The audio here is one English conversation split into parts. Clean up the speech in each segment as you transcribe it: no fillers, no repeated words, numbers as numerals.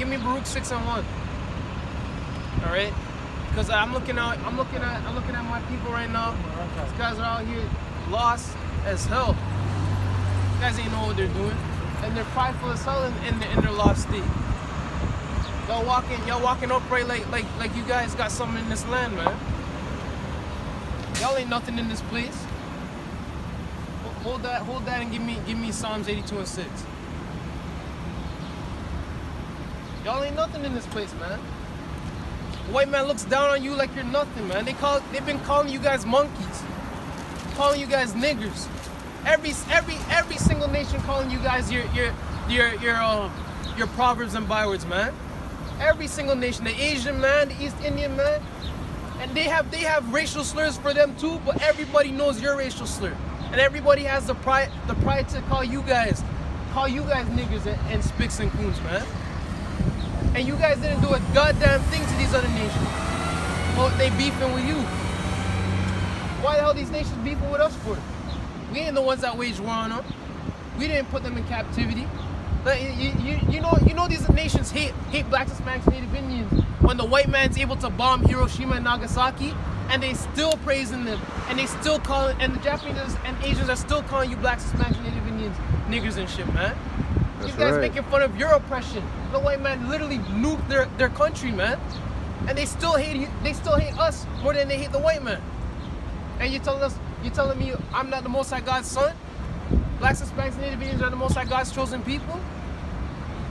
give me Baruch 6 and 1. All right, because I'm looking at my people right now. These guys are out here lost as hell. You guys ain't know what they're doing, and they're prideful as hell in their lost state. Y'all walking upright like you guys got something in this land, man. Y'all ain't nothing in this place. Hold that, and give me Psalms 82 and 6. Y'all ain't nothing in this place, man. The white man looks down on you like you're nothing, man. They've been calling you guys monkeys, calling you guys niggers. Every single nation calling you guys your proverbs and bywords, man. Every single nation, the Asian man, the East Indian man, and they have racial slurs for them too. But everybody knows your racial slur, and everybody has the pride to call you guys niggers and spicks and coons, man. And you guys didn't do a goddamn thing to these other nations. Well, they beefing with you. Why the hell these nations beefing with us for? We ain't the ones that waged war on them. We didn't put them in captivity. But you know these nations hate blacks, Hispanics, Native Indians. When the white man's able to bomb Hiroshima and Nagasaki, and they still praising them, and they still calling, and the Japanese and Asians are still calling you blacks, Hispanics, Native Indians niggers and shit, man. These guys making fun of your oppression. The white man literally nuked their country, man, and they still hate you. They still hate us more than they hate the white man. And you're telling me I'm not the Most High God's son? Blacks, Hispanics, Native Indians are the Most High God's chosen people.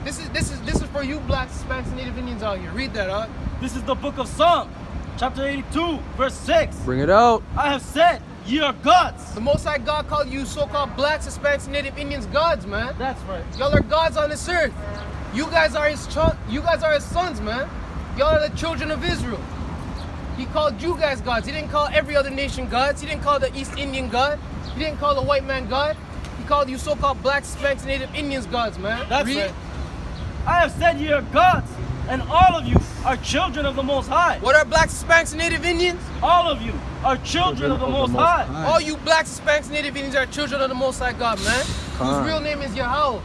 This is for you, blacks, Hispanics, and Native Indians out here. Read that, huh? This is the book of Psalms, chapter 82, verse 6. Bring it out. I have said, ye are gods. The Most High God called you so-called blacks, Hispanics, and Native Indians gods, man. That's right. Y'all are gods on this earth. You guys are his sons, man. Y'all are the children of Israel. He called you guys gods. He didn't call every other nation gods. He didn't call the East Indian God. He didn't call the white man God. He called you so-called blacks, Hispanics, and Native Indians gods, man. That's right. I have said ye are gods, and all of you are children of the Most High. What are blacks, Hispanics, and Native Indians? All of you are children of the Most High. All you blacks, Hispanics, and Native Indians are children of the Most High God, man. Whose real name is Yahweh.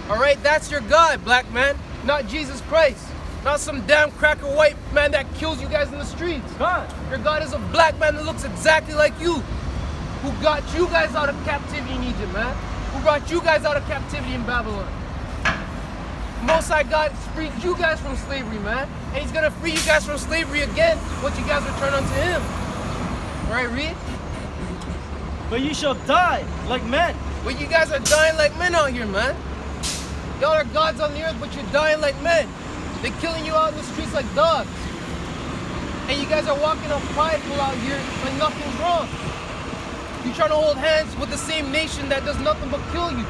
All right, that's your God, black man, not Jesus Christ. Not some damn cracker white man that kills you guys in the streets. God. Your God is a black man that looks exactly like you. Who got you guys out of captivity in Egypt, man. Who brought you guys out of captivity in Babylon. Most High God freed you guys from slavery, man. And he's gonna free you guys from slavery again once you guys return unto him. All right, read. But ye shall die like men. But you guys are dying like men out here, man. Y'all are gods on the earth, but you're dying like men. They're killing you out in the streets like dogs. And you guys are walking up prideful out here when nothing's wrong. You're trying to hold hands with the same nation that does nothing but kill you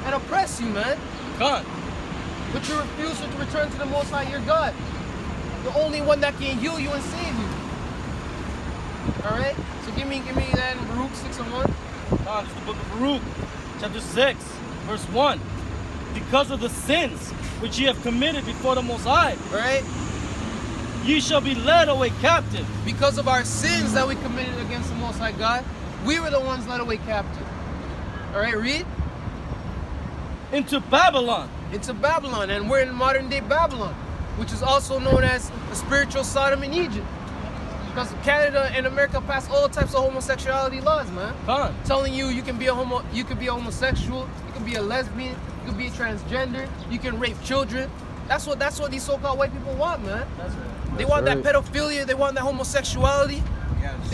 and oppress you, man. God. But you refuse to return to the Most High, your God. The only one that can heal you and save you. Alright? So give me that in Baruch 6 and 1. It's the book of Baruch, chapter 6, verse 1. Because of the sins which ye have committed before the Most High, alright? Ye shall be led away captive. Because of our sins that we committed against the Most High God, we were the ones led away captive. Alright, read. Into Babylon. Into Babylon, and we're in modern day Babylon, which is also known as the spiritual Sodom in Egypt. Because Canada and America passed all types of homosexuality laws, man. Telling you can be a homosexual, you can be a lesbian, you can be a transgender, you can rape children. That's what these so-called white people want, man. They want that pedophilia, they want that homosexuality. Yes.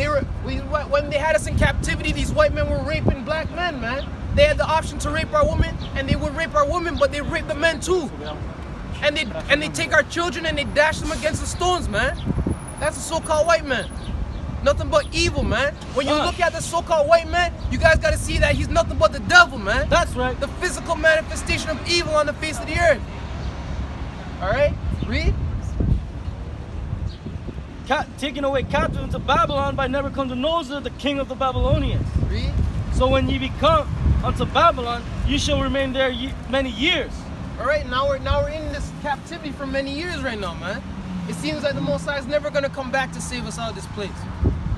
When they had us in captivity, these white men were raping black men, man. They had the option to rape our women, and they would rape our women, but they rape the men too. And they take our children and they dash them against the stones, man. That's a so-called white man. Nothing but evil, man. When you look at the so-called white man, you guys gotta see that he's nothing but the devil, man. That's right. The physical manifestation of evil on the face of the earth. Alright? Read. Taken away captive into Babylon by Nebuchadnezzar, the king of the Babylonians. Read. So when ye become unto Babylon, ye shall remain there many years. Alright, now we're in this captivity for many years right now, man. It seems like the Most High is never gonna come back to save us out of this place.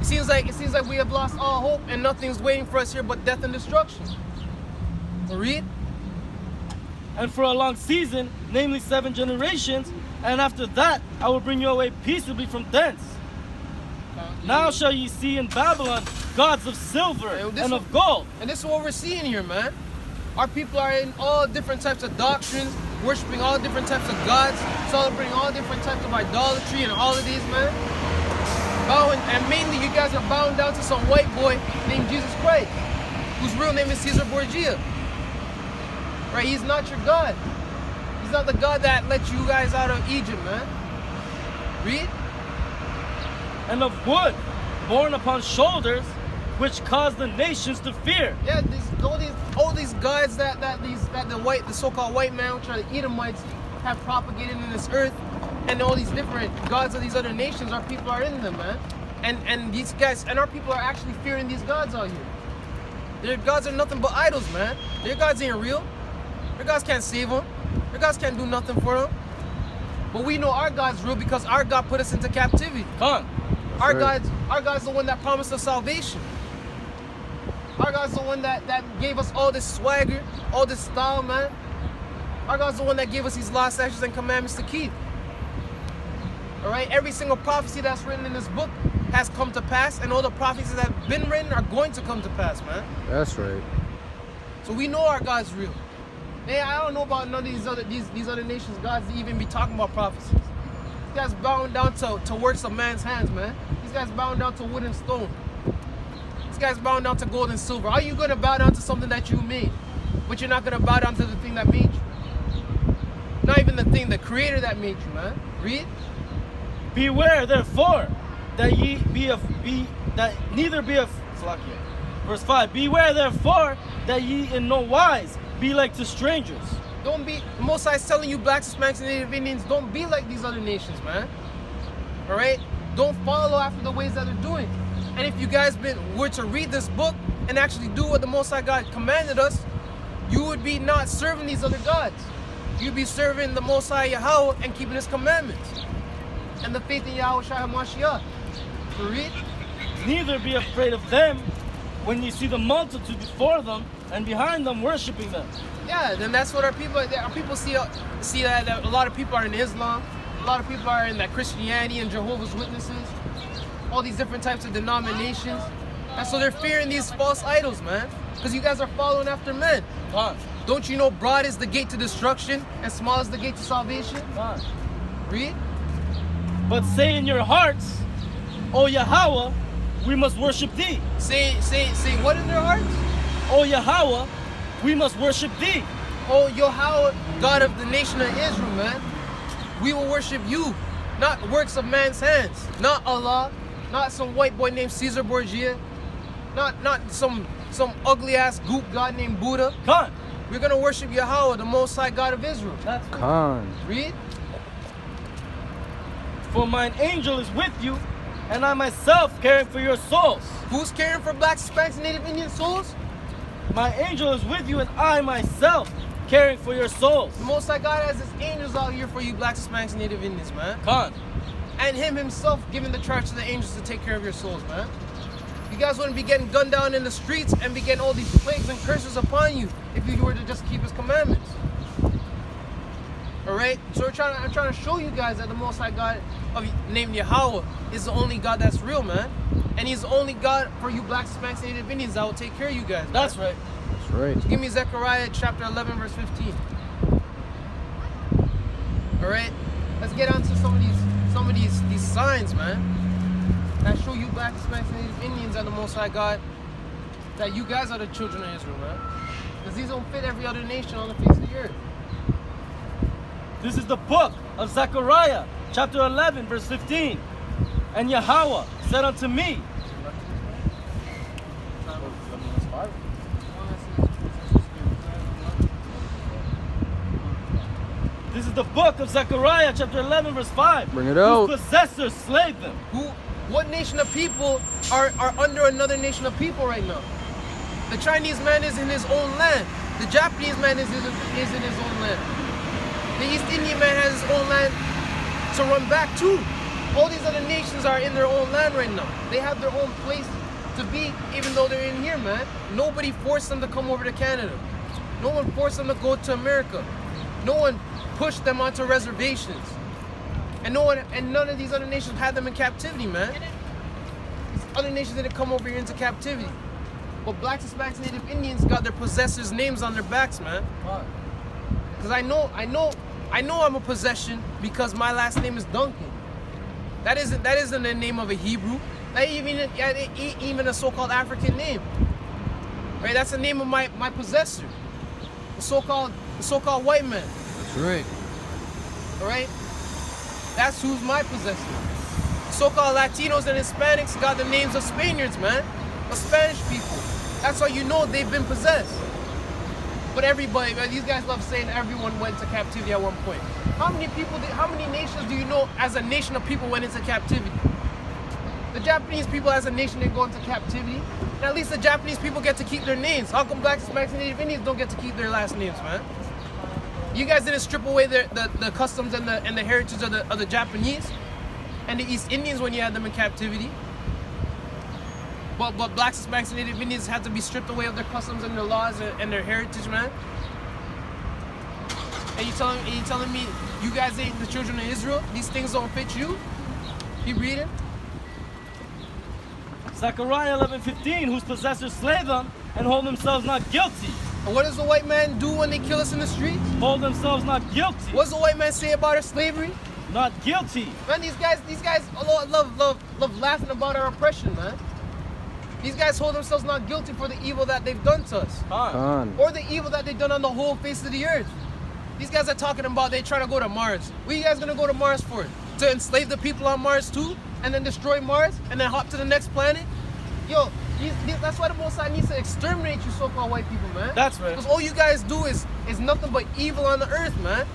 It seems like we have lost all hope and nothing's waiting for us here but death and destruction. So read. and for a long season, namely 7 generations, and after that I will bring you away peaceably from thence. Now shall ye see in Babylon gods of silver and of gold. And this is what we're seeing here, man. Our people are in all different types of doctrines, worshiping all different types of gods, celebrating all different types of idolatry and holidays, man. Bowing, and mainly you guys are bowing down to some white boy named Jesus Christ, whose real name is Caesar Borgia. Right? He's not your God. He's not the God that let you guys out of Egypt, man. Read. And of wood, borne upon shoulders, which caused the nations to fear. Yeah, all these gods that the so-called white man, which are the Edomites, have propagated in this earth, and all these different gods of these other nations, our people are in them, man. And these guys, and our people are actually fearing these gods out here. Their gods are nothing but idols, man. Their gods ain't real. Their gods can't save them. Their gods can't do nothing for them. But we know our God's real because our God put us into captivity. Come on. Our God's the one that promised us salvation. Our God's the one that gave us all this swagger, all this style, man. Our God's the one that gave us these laws, statutes, and commandments to keep. All right? Every single prophecy that's written in this book has come to pass, and all the prophecies that have been written are going to come to pass, man. That's right. So we know our God's real. Man, I don't know about none of these other nations' gods to even be talking about prophecies. These guys bowing down to works of man's hands, man. These guys bowing down to wood and stone. These guys bowing down to gold and silver. Are you going to bow down to something that you made, but you're not going to bow down to the thing that made you? Not even the thing, the creator that made you, man. Read. Beware, therefore, that ye neither be of verse 5. Beware, therefore, that ye in no wise be like to strangers. Don't be, the Most High is telling you blacks, Hispanics, and Native Indians, don't be like these other nations, man. All right? Don't follow after the ways that they're doing. And if you guys were to read this book and actually do what the Most High God commanded us, you would be not serving these other gods. You'd be serving the Most High Yahweh and keeping His commandments. And the faith in Yahweh Shai HaMashiach. Read. Neither be afraid of them when you see the multitude before them and behind them worshiping them. Yeah, then that's what our people see that a lot of people are in Islam, a lot of people are in that Christianity and Jehovah's Witnesses, all these different types of denominations. And so they're fearing these false idols, man, because you guys are following after men. Don't you know broad is the gate to destruction and small is the gate to salvation? Read. But say in your hearts, O Yahweh, we must worship thee. Say what in their hearts? O Yahweh, we must worship thee. Oh Yahweh, God of the nation of Israel, man. We will worship you, not works of man's hands. Not Allah, not some white boy named Caesar Borgia, not some ugly ass goop god named Buddha. Come on. We're gonna worship Yahweh, the Most High God of Israel. That's Khan. Read. For mine angel is with you, and I myself caring for your souls. Who's caring for blacks, Hispanics, and Native Indian souls? My angel is with you, and I myself caring for your souls. The Most High God has His angels out here for you blacks, Hispanics, and Native Indians, man. Khan. And Him Himself giving the charge to the angels to take care of your souls, man. You guys wouldn't be getting gunned down in the streets and be getting all these plagues and curses upon you if you were to just keep His commandments. Alright? So I'm trying to show you guys that the Most High God named Yahweh is the only God that's real, man. And He's the only God for you blacks, Hispanics, and Native Indians that will take care of you guys. Man. That's right. That's right. Give me Zechariah chapter 11, verse 15. Alright? Let's get on to some of these signs, man. That show you blacks, Hispanics, and Native Indians and the Most High God that you guys are the children of Israel, man. Because these don't fit every other nation on the face of the earth. This is the book of Zechariah, chapter 11, verse 15. And Yahweh said unto me, this is the book of Zechariah, chapter 11, verse 5. Bring it out. Whose possessors slayed them. What nation of people are under another nation of people right now? The Chinese man is in his own land. The Japanese man is in his own land. The East Indian man has his own land to run back to. All these other nations are in their own land right now. They have their own place to be, even though they're in here, man. Nobody forced them to come over to Canada. No one forced them to go to America. pushed them onto reservations. And none of these other nations had them in captivity, man. These other nations didn't come over here into captivity. But blacks, Hispanics, Native Indians got their possessors' names on their backs, man. Because I know I'm a possession because my last name is Duncan. That isn't the name of a Hebrew. That ain't even a so-called African name. Right? That's the name of my possessor. The so-called white man. That's right. All right? That's who's my possessor. So-called Latinos and Hispanics got the names of Spaniards, man. Of Spanish people. That's how you know they've been possessed. But everybody, man, these guys love saying everyone went to captivity at one point. How many nations do you know as a nation of people went into captivity? The Japanese people as a nation didn't go into captivity. And at least the Japanese people get to keep their names. How come blacks, Hispanics, and Native Indians don't get to keep their last names, man? You guys didn't strip away the customs and the heritage of the Japanese and the East Indians when you had them in captivity. But blacks, Hispanics, and Native Indians had to be stripped away of their customs and their laws and their heritage, man. And you telling me you guys ain't the children of Israel? These things don't fit you? Keep reading. Zechariah 11:15, whose possessors slay them and hold themselves not guilty. And what does the white man do when they kill us in the streets? Hold themselves not guilty. What does the white man say about our slavery? Not guilty. Man, these guys love laughing about our oppression, man. These guys hold themselves not guilty for the evil that they've done to us. Or the evil that they've done on the whole face of the earth. These guys are talking about they trying to go to Mars. What are you guys gonna go to Mars for? To enslave the people on Mars too? And then destroy Mars? And then hop to the next planet? Yo, that's why the Most High needs to exterminate you so-called white people, man. That's right. Because all you guys do is nothing but evil on the earth, man.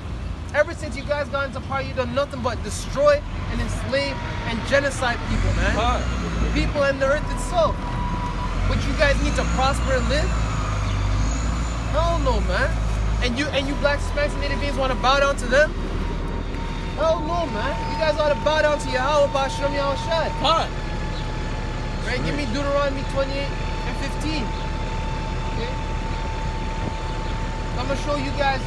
Ever since you guys got into power, you've done nothing but destroy and enslave and genocide people, man. People and the earth itself. But you guys need to prosper and live? Hell no, man. And you blacks, Hispanics, and Native Indians want to bow down to them? Hell no, man. You guys ought to bow down to Yahweh, Ba'ashem Yahushai. Right? Give me Deuteronomy 28 and 15. Okay? I'm gonna show you guys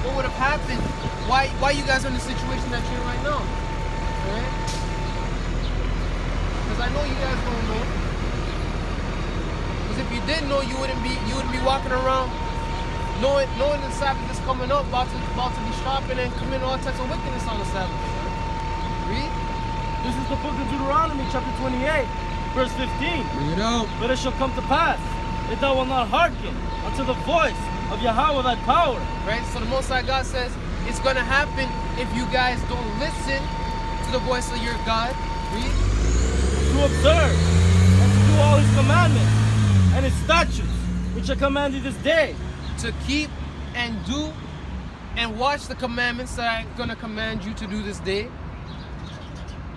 what would have happened. Why you guys are in the situation that you're in right now. Alright? Because I know you guys don't know. Because if you did know, you wouldn't be walking around knowing the Sabbath is coming up, about to be shopping and committing all types of wickedness on the Sabbath. Read. This is the book of Deuteronomy, chapter 28, verse 15. Bring it out. But it shall come to pass, if thou wilt not hearken unto the voice of Yahweh thy power. Right? So the Most High God says it's going to happen if you guys don't listen to the voice of your God. Read. To observe and to do all his commandments and his statutes, which I command thee this day. To keep and do and watch the commandments that I'm going to command you to do this day.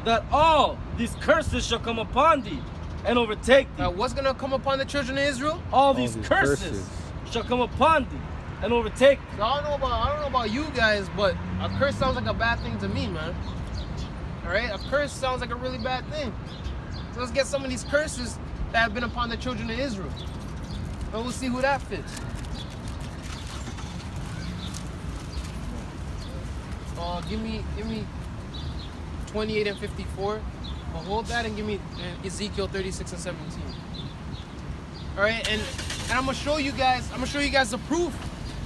That all these curses shall come upon thee and overtake thee. Now, what's going to come upon the children of Israel? All these curses shall come upon thee and overtake thee. So I don't know about you guys, but a curse sounds like a bad thing to me, man. All right? A curse sounds like a really bad thing. So let's get some of these curses that have been upon the children of Israel. And we'll see who that fits. Give me 28 and 54. Well, hold that and give me Ezekiel 36 and 17. All right, and I'm gonna show you guys the proof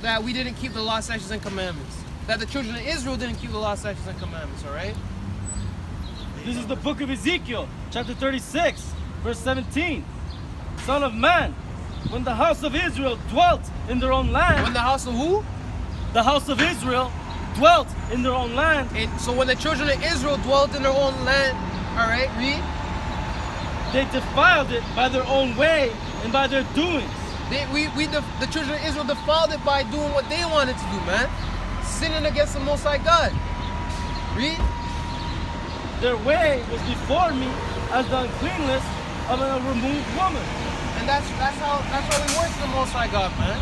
that we didn't keep the law, statutes, and commandments. That the children of Israel didn't keep the law, statutes, and commandments. All right. This is the book of Ezekiel, chapter 36, verse 17. Son of man, when the house of Israel dwelt in their own land. When the house of who? The house of Israel dwelt in their own land. And so when the children of Israel dwelt in their own land, all right, read. They defiled it by their own way and by their doings. The children of Israel defiled it by doing what they wanted to do, man. Sinning against the Most High God. Read. Their way was before me as the uncleanness of a removed woman. And that's how we worship the Most High God, man.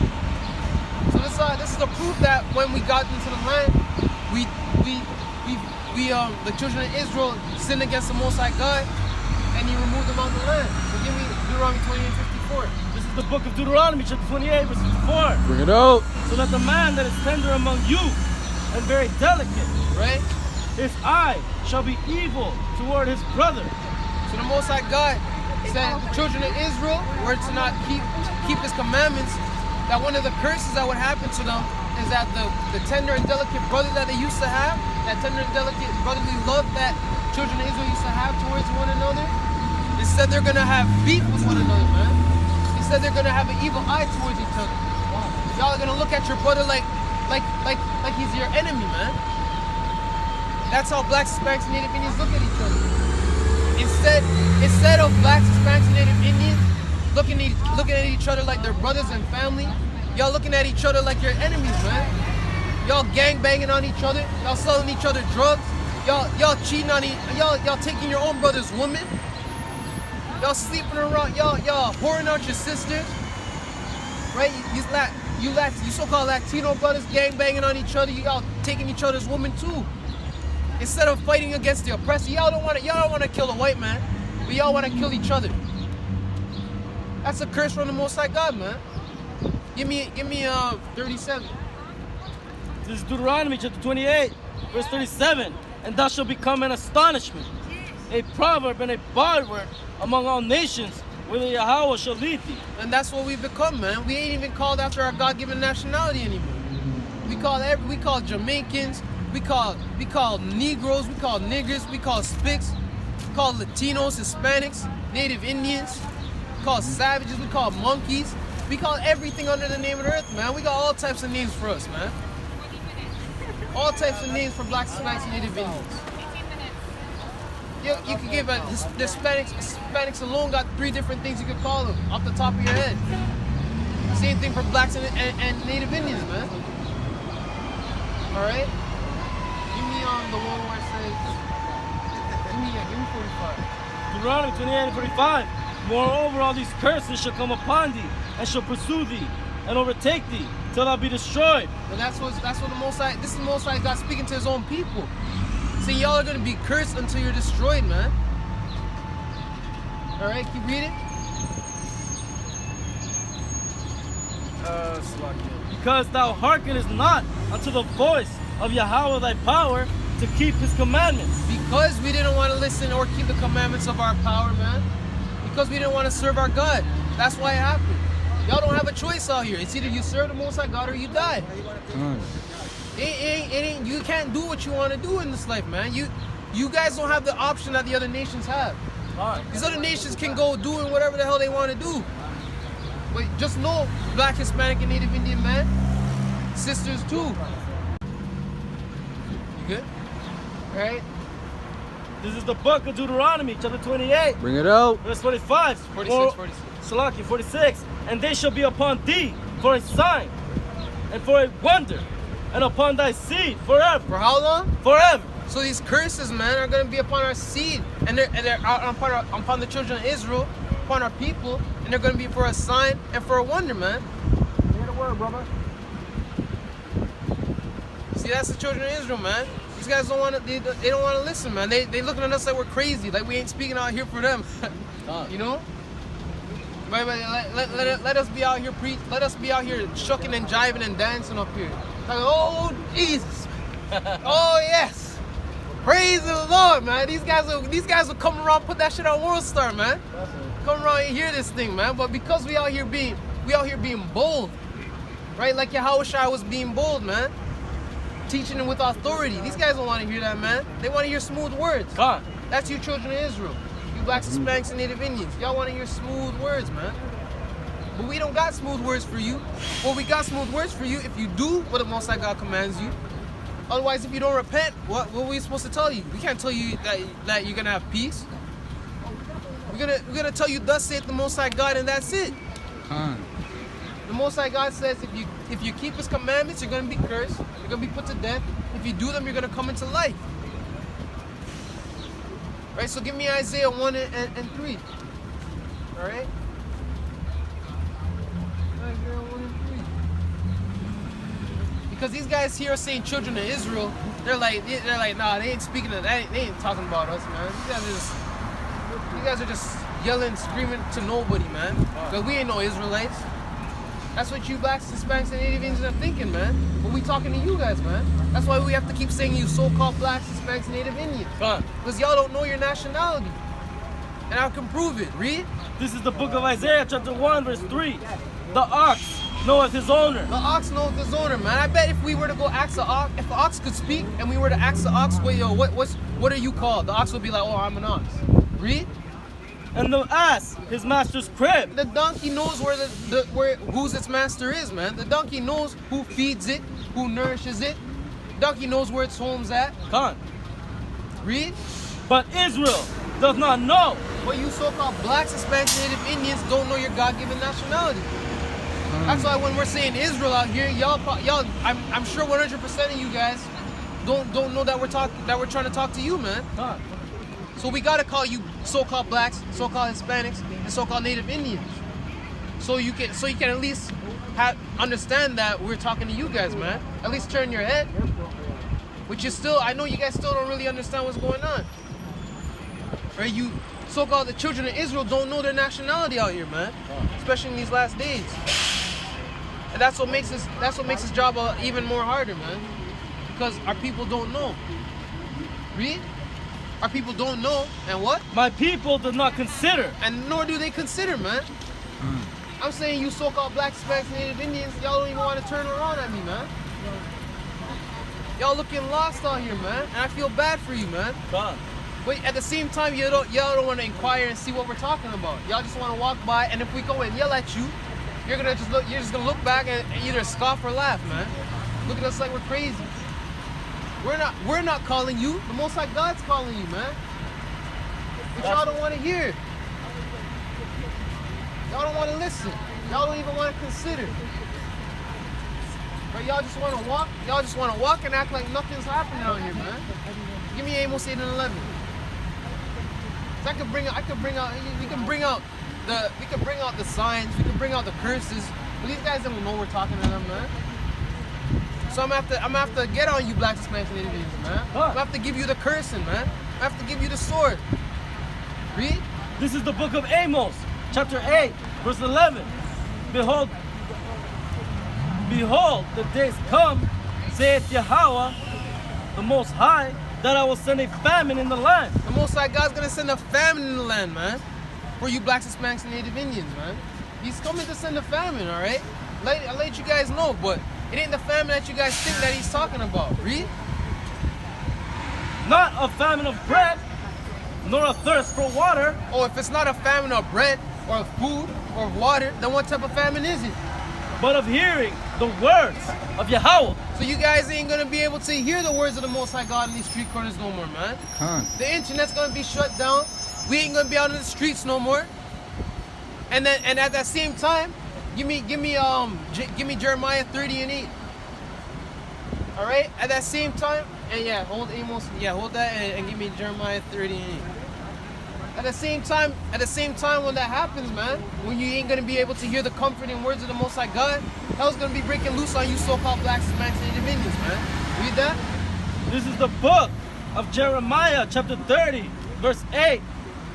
So this is the proof that when we got into the land, the children of Israel sinned against the Most High God, and He removed them out of the land. So give me Deuteronomy 28 and 54. This is the book of Deuteronomy, chapter 28, verse 54. Bring it out. So that the man that is tender among you and very delicate. right? His eye shall be evil toward his brother. So the Most High God said the children of Israel were to not keep His commandments. That one of the curses that would happen to them is that the tender and delicate brother that they used to have, that tender and delicate brotherly love that children of Israel used to have towards one another, instead they're gonna have beef with one another, man. Instead they're gonna have an evil eye towards each other. Y'all are gonna look at your brother like he's your enemy, man. That's how blacks, Hispanics, and Native Indians look at each other. Instead of blacks, Hispanics, and Native Indians looking at each other like they're brothers and family, y'all looking at each other like your enemies, man. Y'all gang banging on each other. Y'all selling each other drugs. Y'all cheating on y'all taking your own brother's woman. Y'all sleeping around. Y'all whoring out your sisters, right? You so-called Latino brothers gang banging on each other. Y'all taking each other's woman too. Instead of fighting against the oppressor, y'all don't want to kill a white man, but y'all want to kill each other. That's a curse from the Most High God, man. Give me 37. This is Deuteronomy chapter 28, verse 37. And thou shalt become an astonishment, a proverb and a byword among all nations, whither Yahweh shall lead thee. And that's what we've become, man. We ain't even called after our God-given nationality anymore. We call Jamaicans, we call Negroes, we call niggers, we call Spics, we call Latinos, Hispanics, Native Indians, we call savages, we call monkeys. We call everything under the name of the earth, man. We got all types of names for us, man. All types of names for blacks, Hispanics, and Native Indians. You can give the Hispanics alone got 3 different things you could call them off the top of your head. Same thing for blacks and Native Indians, man. All right. Give me the one where it says. Give me 45. Deuteronomy 28 and 45. Moreover, all these curses shall come upon thee, and shall pursue thee, and overtake thee, till thou be destroyed. And that's what the Most High. This is the Most High God speaking to His own people. See, y'all are gonna be cursed until you're destroyed, man. All right, keep reading. Because thou hearkenest not unto the voice of Yahweh thy power to keep His commandments. Because we didn't want to listen or keep the commandments of our power, man. Because we didn't want to serve our God. That's why it happened. Y'all don't have a choice out here. It's either you serve the Most High God or you die. You can't do what you want to do in this life, man. You guys don't have the option that the other nations have. These other nations can go doing whatever the hell they want to do. But just know, black, Hispanic, and Native Indian man, sisters too. You good? All right. This is the book of Deuteronomy, chapter 28. Bring it out. Verse 45. 46. Salaki, 46. And they shall be upon thee for a sign and for a wonder, and upon thy seed forever. For how long? Forever. So these curses, man, are going to be upon our seed, and they're upon the children of Israel, upon our people, and they're going to be for a sign and for a wonder, man. Hear the word, brother. See, that's the children of Israel, man. These guys don't want to. They don't want to listen, man. They looking at us like we're crazy, like we ain't speaking out here for them. You know. But let us be out here let us be out here shucking and jiving and dancing up here. Like, oh Jesus, oh yes, praise the Lord, man. These guys will come around, put that shit on World Star, man. Come around and hear this thing, man. But because we out here being bold, right? Like Yahushua was being bold, man. Teaching them with authority. These guys don't want to hear that, man. They want to hear smooth words. God. That's you children of Israel. You blacks, Hispanics, and Native Indians. Y'all want to hear smooth words, man. But we don't got smooth words for you. Well, we got smooth words for you if you do what the Most High God commands you. Otherwise, if you don't repent, what are we supposed to tell you? We can't tell you that you're gonna have peace. We're gonna tell you, thus saith the Most High God, and that's it. The Most High God says if you keep His commandments, you're gonna be cursed. You're gonna be put to death. If you do them, you're gonna come into life. Right? So give me Isaiah 1 and 3. All right. Isaiah 1 and 3. Because these guys here are saying children of Israel. They're like, nah, they ain't speaking of that. They ain't talking about us, man. You guys are just yelling, screaming to nobody, man. Because we ain't no Israelites. That's what you blacks, Hispanics, and Native Indians are thinking, man. But we talking to you guys, man. That's why we have to keep saying you so-called blacks, Hispanics, and Native Indians. Because y'all don't know your nationality. And I can prove it. Read. This is the book of Isaiah, chapter 1, verse 3. The ox knoweth his owner. The ox knoweth his owner, man. I bet if we were to go ask the ox, if the ox could speak, and we were to ask the ox, wait, yo, what are you called? The ox would be like, oh, I'm an ox. Read. And the ass, his master's crib. The donkey knows where whose its master is, man. The donkey knows who feeds it, who nourishes it. Donkey knows where its home's at. Con. Read. But Israel does not know. But you so-called blacks, Hispanics, Native Indians don't know your God-given nationality. That's why when we're saying Israel out here, y'all, I'm sure 100% of you guys don't know that we're trying to talk to you, man. Con. So we gotta call you so-called blacks, so-called Hispanics, and so-called Native Indians. So you can at least understand that we're talking to you guys, man. At least turn your head. Which is still, I know you guys still don't really understand what's going on. Right? You so-called the children of Israel don't know their nationality out here, man. Especially in these last days. And that's what makes this job even more harder, man. Because our people don't know. Read? Our people don't know, and what? My people does not consider. And nor do they consider, man. I'm saying you so-called black, Hispanics, Native Indians, y'all don't even want to turn around at me, man. Y'all looking lost out here, man. And I feel bad for you, man. Con. But at the same time, y'all don't want to inquire and see what we're talking about. Y'all just want to walk by, and if we go and yell at you, you're just gonna look back and either scoff or laugh, man. Look at us like we're crazy. We're not calling you. The Most High God's calling you, man. But y'all don't want to hear. Y'all don't want to listen. Y'all don't even want to consider. But y'all just want to walk. Y'all just want to walk and act like nothing's happening out here, man. Give me Amos 8 and 11. So we can bring out the signs. We can bring out the curses. But these guys don't know we're talking to them, man. So I'm gonna have to get on you, blacks, Hispanics, and Native Indians, man. I'm gonna have to give you the cursing, man. I have to give you the sword. Read. This is the book of Amos, chapter 8, verse 11. Behold, the days come, saith Yahweh, the Most High, that I will send a famine in the land. The Most High God's gonna send a famine in the land, man. For you blacks, Hispanics, and Native Indians, man. He's coming to send a famine, all right? I'll let you guys know, but it ain't the famine that you guys think that he's talking about. Read. Not a famine of bread, nor a thirst for water. Oh, if it's not a famine of bread or of food or of water, then what type of famine is it? But of hearing the words of Yahweh. So you guys ain't gonna be able to hear the words of the Most High God in these street corners no more, man. The internet's gonna be shut down. We ain't gonna be out in the streets no more. And at that same time, give me Jeremiah 30 and 8. All right. At that same time, and hold Amos. Hold that and give me Jeremiah 30 and 8. At the same time when that happens, man, when you ain't gonna be able to hear the comforting words of the Most High God, hell's gonna be breaking loose on you so-called blacks, Hispanics, and Native Indians, man. Read that. This is the book of Jeremiah, chapter 30, verse 8.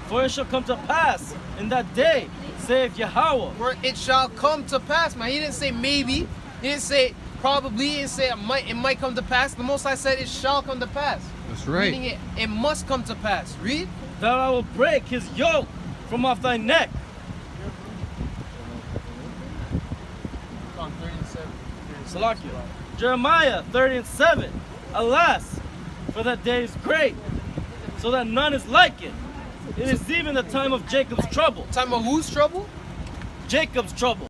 For it shall come to pass in that day, saith Yahweh. For it shall come to pass, man. He didn't say maybe. He didn't say probably. He didn't say it might come to pass. The Most High said it shall come to pass. That's right. Meaning it must come to pass. Read. That I will break his yoke from off thy neck. On 37. Salakia. Jeremiah 30 and 7. Alas, for that day is great, so that none is like it. It is even the time of Jacob's trouble. Time of whose trouble? Jacob's trouble.